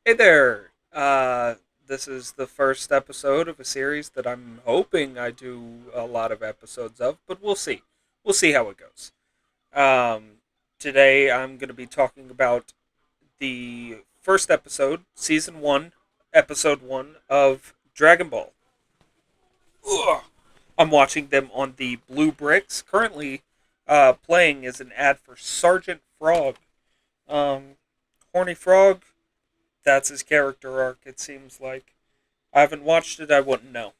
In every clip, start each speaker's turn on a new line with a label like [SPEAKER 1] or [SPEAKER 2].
[SPEAKER 1] Hey there. This is the first episode of a series that I'm hoping I do a lot of episodes of, but we'll see. We'll see how it goes. Um, Today I'm going to be talking about the first episode, season 1, episode 1 of Dragon Ball. Ugh. I'm watching them on the Blue Bricks. Currently, playing is an ad for Sergeant Frog. Um, Horny Frog, that's his character arc, it seems like. I haven't watched it, I wouldn't know.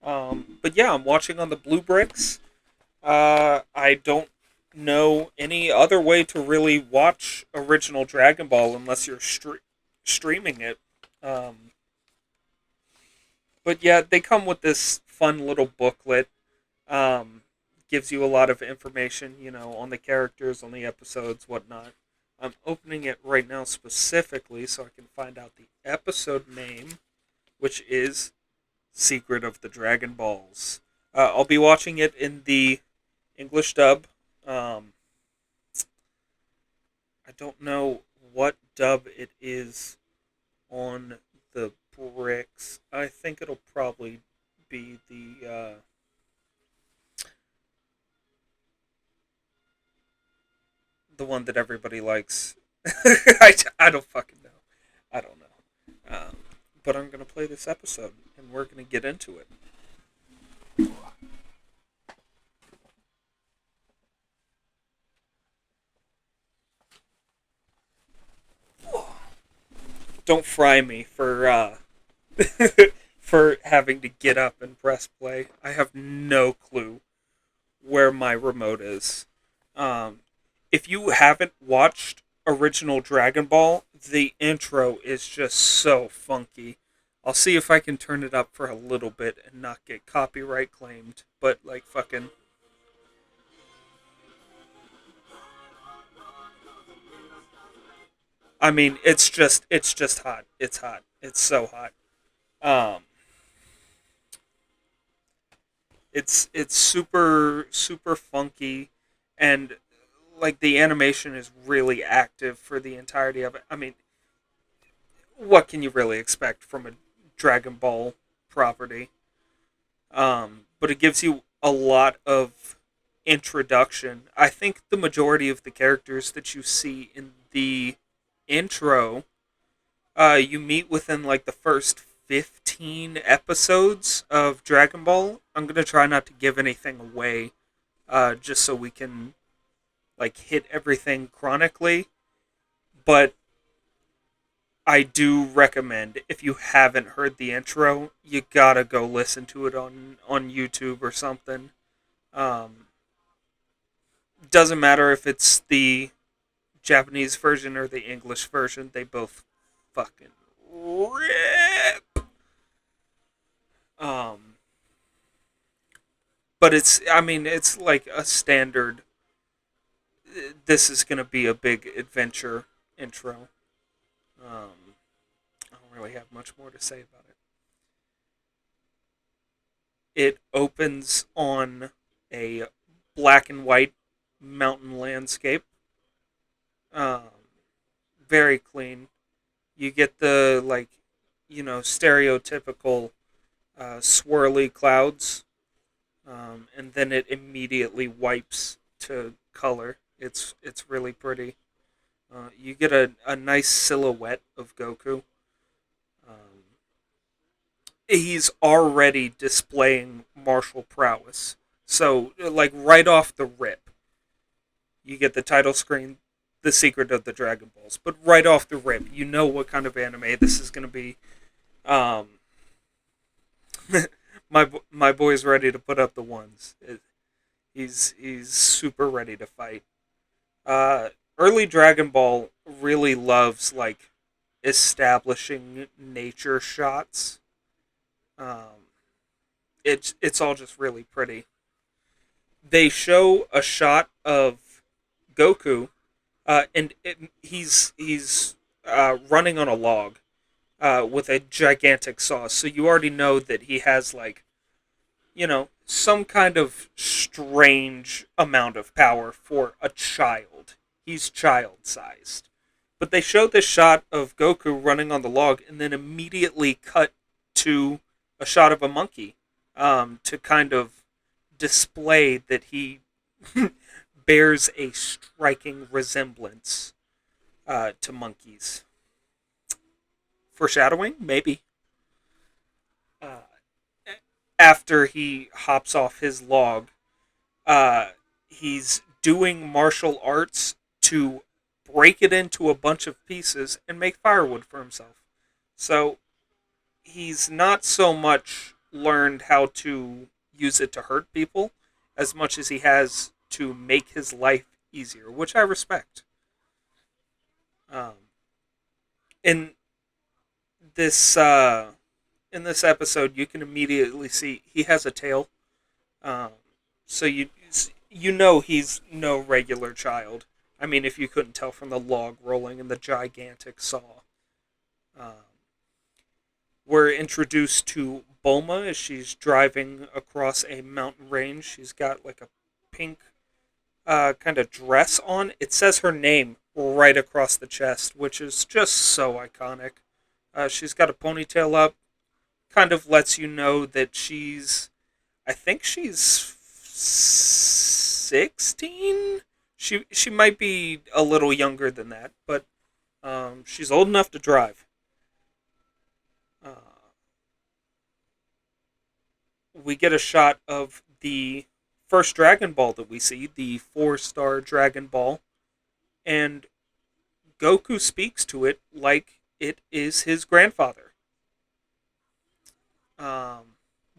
[SPEAKER 1] But yeah, I'm watching on the Blue Bricks. I don't know any other way to really watch original Dragon Ball unless you're streaming it. Um, but yeah, they come with this fun little booklet. Um, Gives you a lot of information, on the characters, on the episodes, whatnot. I'm opening it right now specifically so I can find out the episode name, which is Secret of the Dragon Balls. I'll be watching it in the English dub. Um, I don't know what dub it is on the bricks. I think it'll probably be the one that everybody likes. I don't fucking know. I don't know. But I'm gonna play this episode, and we're gonna get into it. Don't fry me for for having to get up and press play. I have no clue where my remote is. Um, if you haven't watched original Dragon Ball, the intro is just so funky. I'll see if I can turn it up for a little bit and not get copyright claimed. But like fucking, I mean, it's just hot. It's hot. It's so hot. Um, it's super funky, and like the animation is really active for the entirety of it. I mean, what can you really expect from a Dragon Ball property? But it gives you a lot of introduction. I think the majority of the characters that you see in the intro, you meet within like the first 15 episodes of Dragon Ball. I'm gonna try not to give anything away, just so we can like hit everything chronically. But I do recommend, if you haven't heard the intro, you gotta go listen to it on YouTube or something. Um, doesn't matter if it's the Japanese version or the English version; they both fucking rip. Um, but I mean, it's like a standard. This is gonna be a big adventure intro. I don't really have much more to say about it. It opens on a black and white mountain landscape. Um, Very clean. You get the stereotypical swirly clouds, and then it immediately wipes to color. It's really pretty. You get a nice silhouette of Goku. Um, he's already displaying martial prowess. So, like, right off the rip, you get the title screen, The Secret of the Dragon Balls. But right off the rip, you know what kind of anime this is going to be. Um, my boy's ready to put up the ones. He's super ready to fight. Early Dragon Ball really loves, like, establishing nature shots. Um, it's all just really pretty. They show a shot of Goku, he's running on a log with a gigantic saw. So you already know that he has, like, some kind of strange amount of power for a child. He's child sized. But they show this shot of Goku running on the log, and then immediately cut to a shot of a monkey, to kind of display that he bears a striking resemblance to monkeys. Foreshadowing, maybe. Uh, After he hops off his log, he's doing martial arts to break it into a bunch of pieces and make firewood for himself. So he's not so much learned how to use it to hurt people as much as he has to make his life easier, which I respect. Um, in this in this episode, you can immediately see he has a tail. Um, so you know he's no regular child. I mean, if you couldn't tell from the log rolling and the gigantic saw. Um, we're introduced to Bulma as she's driving across a mountain range. She's got like a pink kind of dress on. It says her name right across the chest, which is just so iconic. She's got a ponytail up, kind of lets you know that I think she's 16. She might be a little younger than that, but she's old enough to drive. Uh, we get a shot of the first Dragon Ball that we see, the four-star Dragon Ball, and Goku speaks to it like it is his grandfather.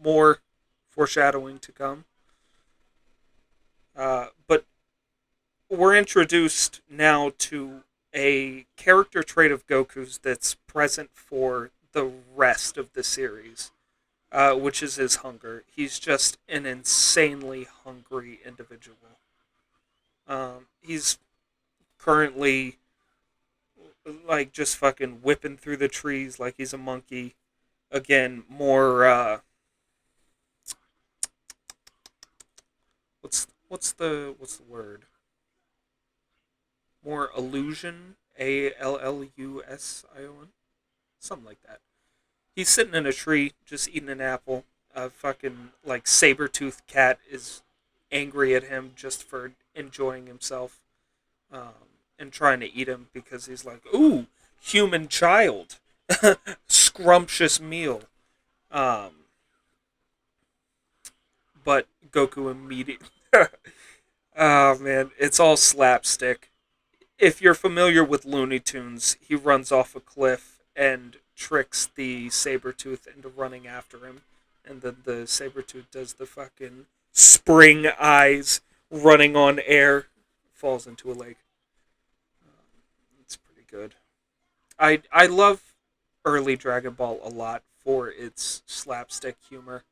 [SPEAKER 1] More foreshadowing to come. But we're introduced now to a character trait of Goku's that's present for the rest of the series, which is his hunger. He's just an insanely hungry individual. He's currently like just fucking whipping through the trees like he's a monkey. Again, more what's the word? More illusion, Allusion, something like that. He's sitting in a tree just eating an apple. A fucking like saber-toothed cat is angry at him just for enjoying himself, um, and trying to eat him because he's like, ooh, human child, scrumptious meal. Um, but Goku immediately. Oh man, it's all slapstick. If you're familiar with Looney Tunes, he runs off a cliff and tricks the Sabretooth into running after him. And then the Sabretooth does the fucking spring eyes running on air, falls into a lake. It's pretty good. I love early Dragon Ball a lot for its slapstick humor.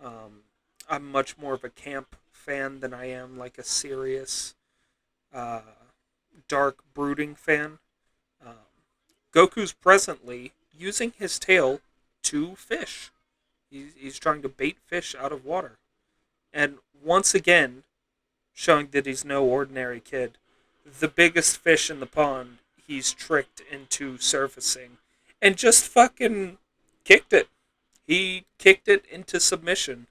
[SPEAKER 1] Um, I'm much more of a camp fan than I am like a serious, uh, dark, brooding fan. Um, Goku's presently using his tail to fish. He's trying to bait fish out of water. And once again, showing that he's no ordinary kid. The biggest fish in the pond, he's tricked into surfacing. And just fucking kicked it. He kicked it into submission,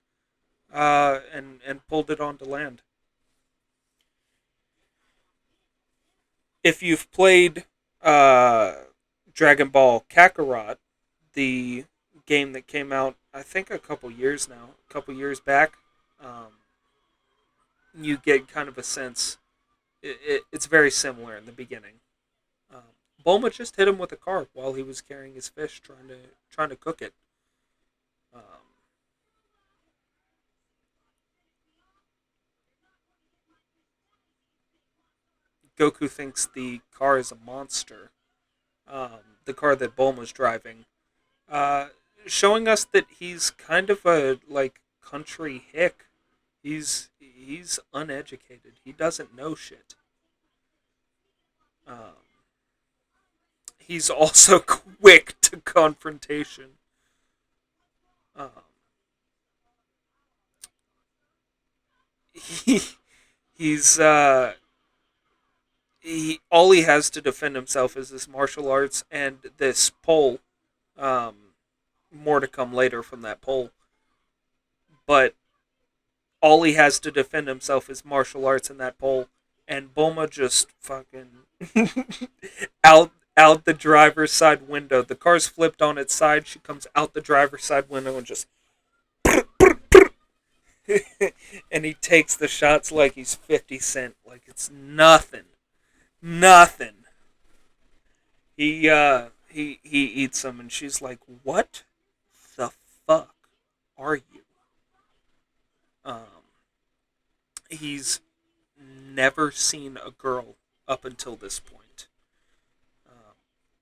[SPEAKER 1] and pulled it onto land. If you've played uh, Dragon Ball Kakarot, the game that came out, I think a couple years back, um, you get kind of a sense. It's very similar in the beginning. Um, Bulma just hit him with a carp while he was carrying his fish, trying to cook it. Um, Goku thinks the car is a monster. The car that Bulma's driving, uh, showing us that he's kind of a like country hick. He's uneducated. He doesn't know shit. Um, he's also quick to confrontation. Um, he he's all he has to defend himself is his martial arts and this pole. Um, More to come later from that pole, but all he has to defend himself is martial arts and that pole. And Bulma just fucking out the driver's side window. The car's flipped on its side. She comes out the driver's side window and just and he takes the shots like he's 50 Cent, like it's nothing. Nothing. He eats them and she's like, "What the fuck are you?" Um he's never seen a girl up until this point. Um,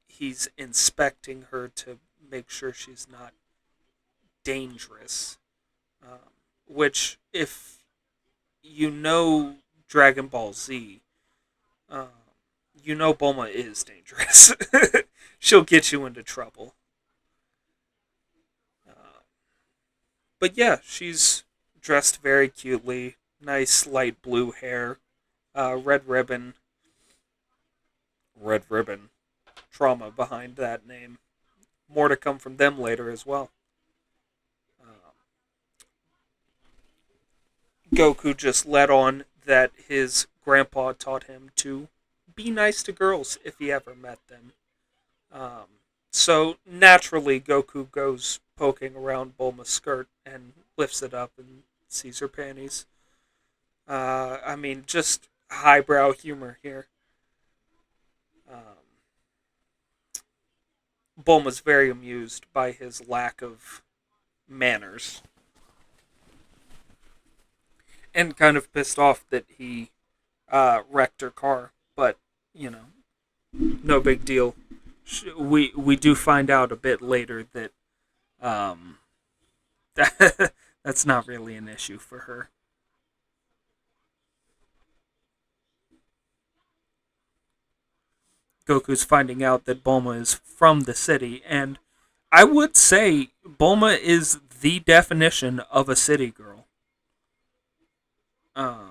[SPEAKER 1] he's inspecting her to make sure she's not dangerous. Um, which, if you know Dragon Ball Z, um, you know Bulma is dangerous. She'll get you into trouble. Uh, but yeah, she's dressed very cutely. Nice light blue hair, red ribbon. Red ribbon. Trauma behind that name. More to come from them later as well. Um, Goku just let on that his grandpa taught him to be nice to girls if he ever met them. So naturally, Goku goes poking around Bulma's skirt and lifts it up and sees her panties. I mean, just highbrow humor here. Um, Bulma's very amused by his lack of manners and kind of pissed off that he wrecked her car. But you know, no big deal. We do find out a bit later that um, that's not really an issue for her. Goku's finding out that Bulma is from the city, and I would say Bulma is the definition of a city girl. Um,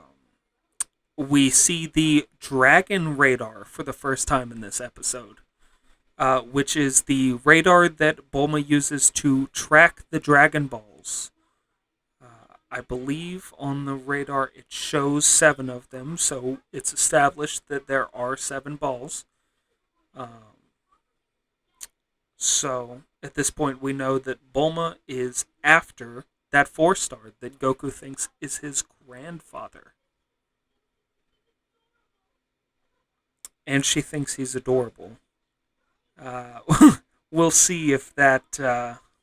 [SPEAKER 1] we see the Dragon Radar for the first time in this episode, which is the radar that Bulma uses to track the Dragon Balls. I believe on the radar it shows seven of them, so it's established that there are seven balls. Um, so at this point, we know that Bulma is after that four-star that Goku thinks is his grandfather. And she thinks he's adorable. Uh, we'll see if that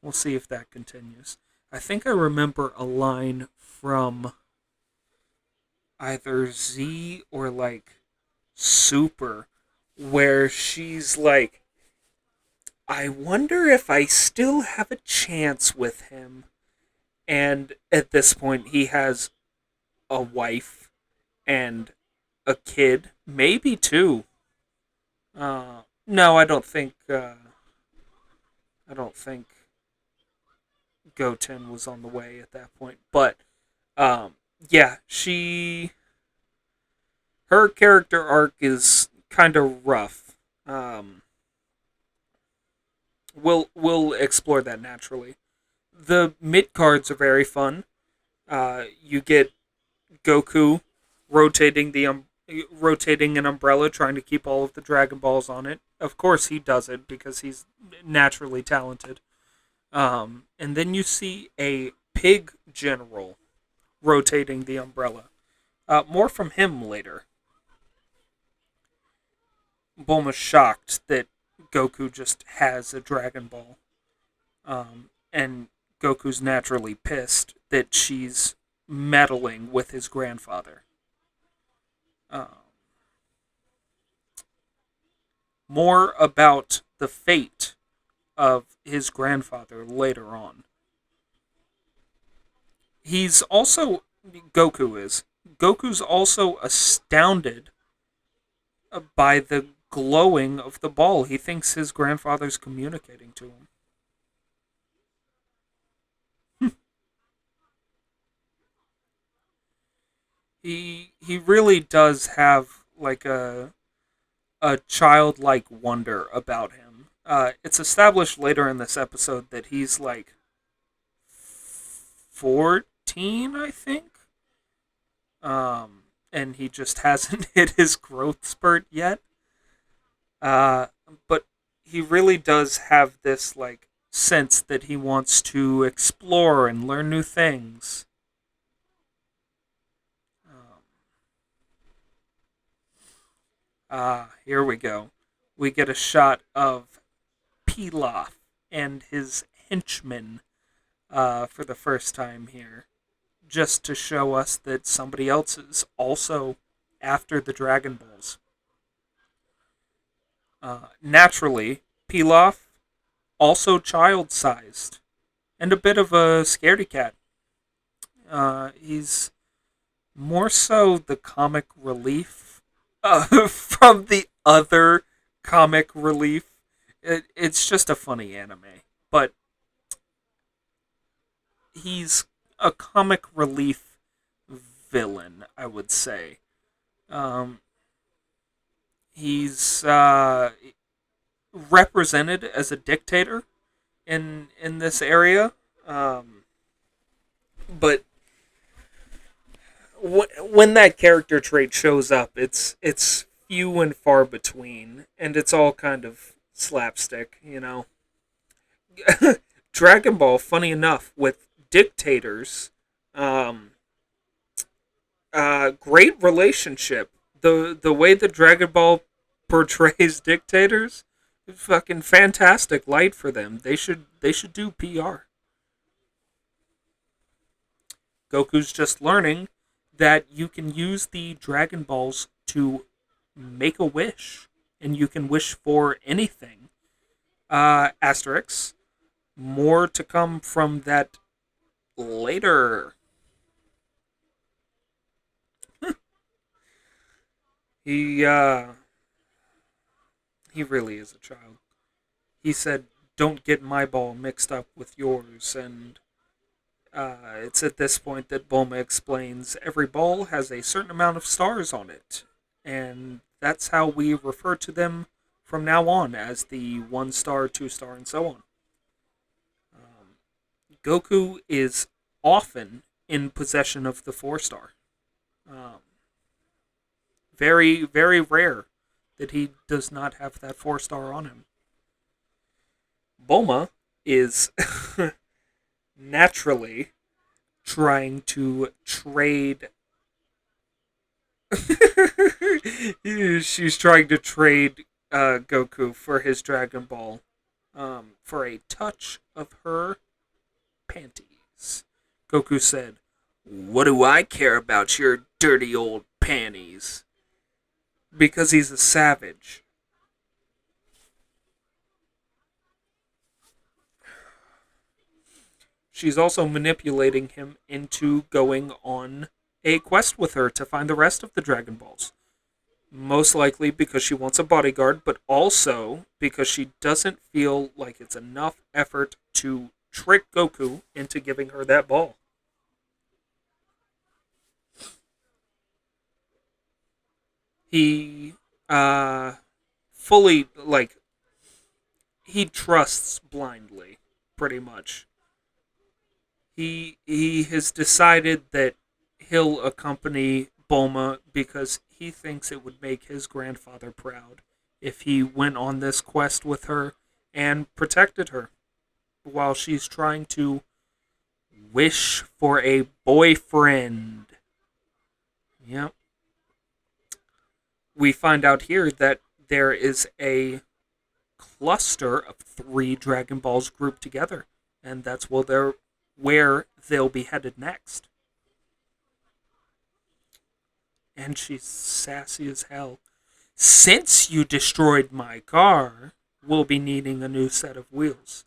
[SPEAKER 1] we'll see if that continues. I think I remember a line from either Z or like Super where she's like, "I wonder if I still have a chance with him." And at this point, he has a wife and a kid, maybe two. No, I don't think. I don't think Goten was on the way at that point. But yeah, her character arc is kind of rough. We'll explore that naturally. The mid cards are very fun. You get Goku rotating rotating an umbrella, trying to keep all of the Dragon Balls on it. Of course, he does it because he's naturally talented. And then you see a pig general rotating the umbrella. More from him later. Bulma's shocked that Goku just has a Dragon Ball. And Goku's naturally pissed that she's meddling with his grandfather. Um, More about the fate of his grandfather later on. He's also Goku is. Goku's also astounded by the glowing of the ball. He thinks his grandfather's communicating to him. He really does have like a a childlike wonder about him. It's established later in this episode that he's like 14, I think. And he just hasn't hit his growth spurt yet. Uh, but he really does have this like sense that he wants to explore and learn new things. Um, Here we go. We get a shot of Pilaf and his henchmen for the first time here, just to show us that somebody else is also after the Dragon Balls. Naturally, Pilaf, also child sized, and a bit of a scaredy cat. He's more so the comic relief from the other comic relief. It's just a funny anime, but he's a comic relief villain, I would say. Um, he's represented as a dictator in this area, um, but when that character trait shows up, it's few and far between, and it's all kind of slapstick, you know. Dragon Ball, funny enough, with dictators, um, great relationship. The way that Dragon Ball portrays dictators, fucking fantastic light for them. They should do PR. Goku's just learning that you can use the Dragon Balls to make a wish, and you can wish for anything. Asterix. More to come from that later. He he really is a child. He said, "Don't get my ball mixed up with yours," and it's at this point that Bulma explains every ball has a certain amount of stars on it, and that's how we refer to them from now on as the 1 star, 2 star, and so on. Um, Goku is often in possession of the 4 star. Um, very, very rare that he does not have that 4 star on him. Bulma is naturally trying to trade. She's trying to trade Goku for his Dragon Ball, for a touch of her panties. Goku said, "What do I care about your dirty old panties?" Because he's a savage. She's also manipulating him into going on a quest with her to find the rest of the Dragon Balls. Most likely because she wants a bodyguard, but also because she doesn't feel like it's enough effort to trick Goku into giving her that ball. He fully, like, he trusts blindly, pretty much. He has decided that he'll accompany Bulma because he thinks it would make his grandfather proud if he went on this quest with her and protected her while she's trying to wish for a boyfriend. Yep. We find out here that there is a cluster of 3 Dragon Balls grouped together, and that's where they'll be headed next. And she's sassy as hell. "Since you destroyed my car, we'll be needing a new set of wheels."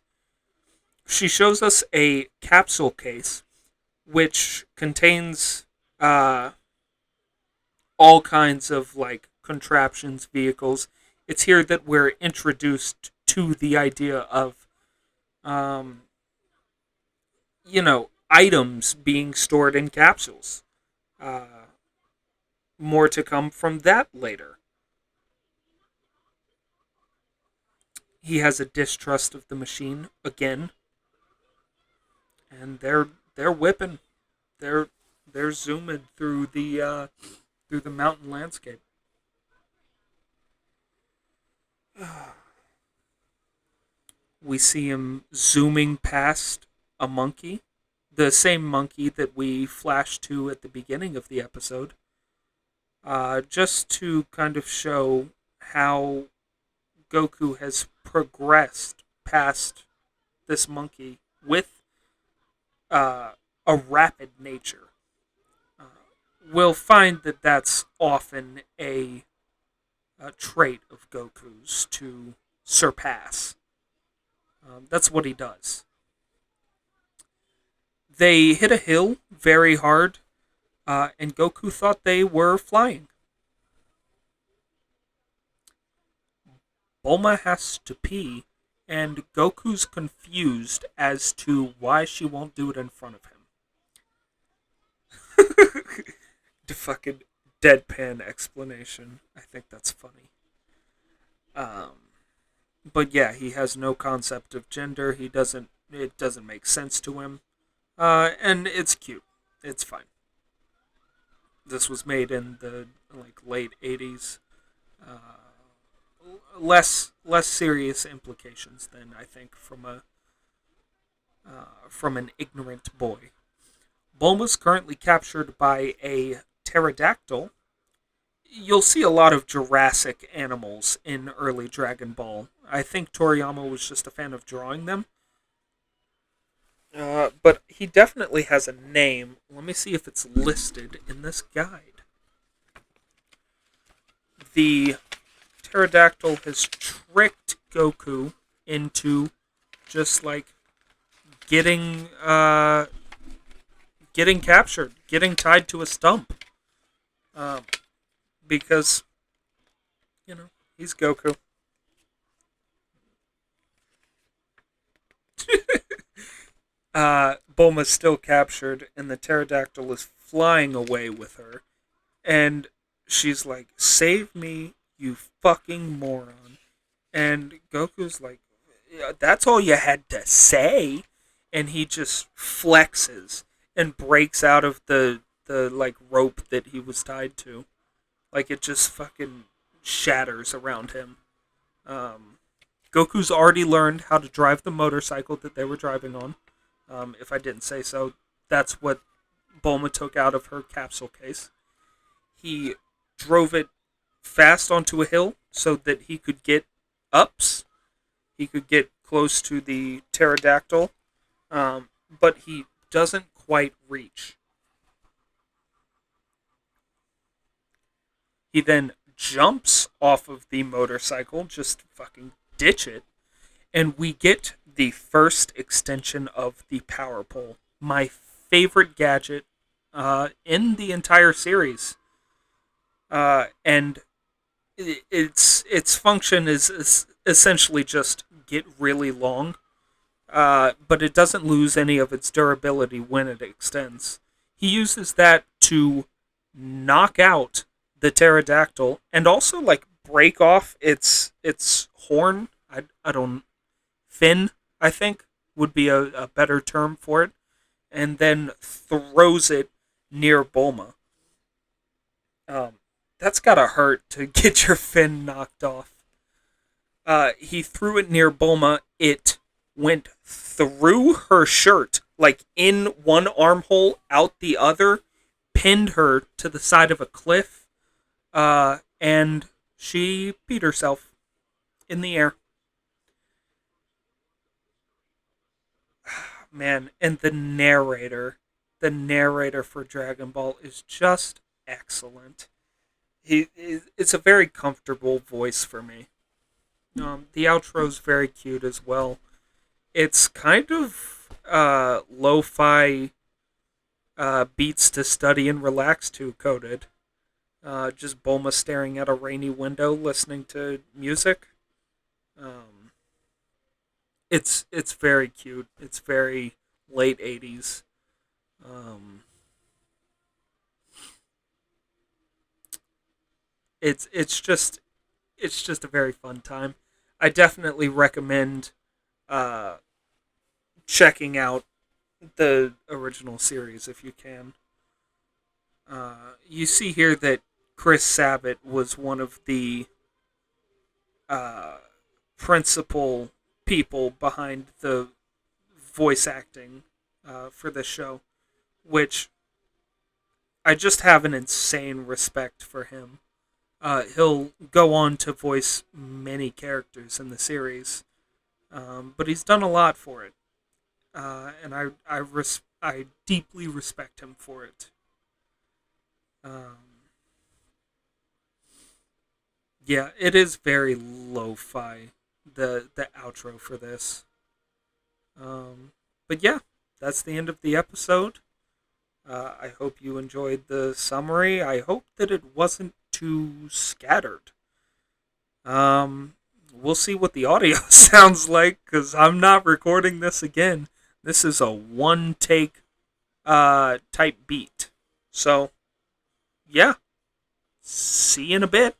[SPEAKER 1] She shows us a capsule case which contains all kinds of like contraptions, vehicles. It's here that we're introduced to the idea of um, items being stored in capsules. Uh, More to come from that later. He has a distrust of the machine again, and they're whipping. They're they're zooming through the mountain landscape. We see him zooming past a monkey, the same monkey that we flashed to at the beginning of the episode, just to kind of show how Goku has progressed past this monkey with uh, a rapid nature. Uh, we'll find that that's often a trait of Goku's to surpass. That's what he does. They hit a hill very hard, and Goku thought they were flying. Bulma has to pee, and Goku's confused as to why she won't do it in front of him. The fucking deadpan explanation. I think that's funny. Um, but yeah, he has no concept of gender. He doesn't. It doesn't make sense to him. And it's cute. It's fine. This was made in the like late '80s. Less serious implications than I think from an ignorant boy. Bulma's currently captured by a pterodactyl. You'll see a lot of Jurassic animals in early Dragon Ball. I think Toriyama was just a fan of drawing them. But he definitely has a name. Let me see if it's listed in this guide. The pterodactyl has tricked Goku into just like getting getting captured, getting tied to a stump. Um, because he's Goku. Bulma's still captured, and the pterodactyl is flying away with her. And she's like, "Save me, you fucking moron!" And Goku's like, "Yeah, that's all you had to say." And he just flexes and breaks out of the like rope that he was tied to. Like it just fucking shatters around him. Um, Goku's already learned how to drive the motorcycle that they were driving on. If I didn't say so, that's what Bulma took out of her capsule case. He drove it fast onto a hill so that he could get ups. He could get close to the pterodactyl, but he doesn't quite reach. He then jumps off of the motorcycle, just fucking ditch it, and we get the first extension of the power pole. My favorite gadget in the entire series. And its function is essentially just get really long, but it doesn't lose any of its durability when it extends. He uses that to knock out the pterodactyl and also like break off its horn. I don't fin. I think would be a better term for it, and then throws it near Bulma. Um, that's gotta hurt to get your fin knocked off. He threw it near Bulma. It went through her shirt, like in one armhole, out the other, pinned her to the side of a cliff, and she beat herself in the air. Man, and the narrator for Dragon Ball is just excellent. It's a very comfortable voice for me. The outro's very cute as well. It's kind of lo-fi beats to study and relax to coded. Just Bulma staring at a rainy window, listening to music. Um, it's very cute. It's very late '80s. Um, it's just a very fun time. I definitely recommend uh, checking out the original series if you can. You see here that Chris Sabat was one of the uh, principal people behind the voice acting for this show, which I just have an insane respect for him. He'll go on to voice many characters in the series, but he's done a lot for it, and I deeply respect him for it. Um, yeah, it is very lo-fi, the outro for this. Um, but yeah, that's the end of the episode. I hope you enjoyed the summary. I hope that it wasn't too scattered. Um, we'll see what the audio sounds like because I'm not recording this again. This is a one take type beat. So yeah, see you in a bit.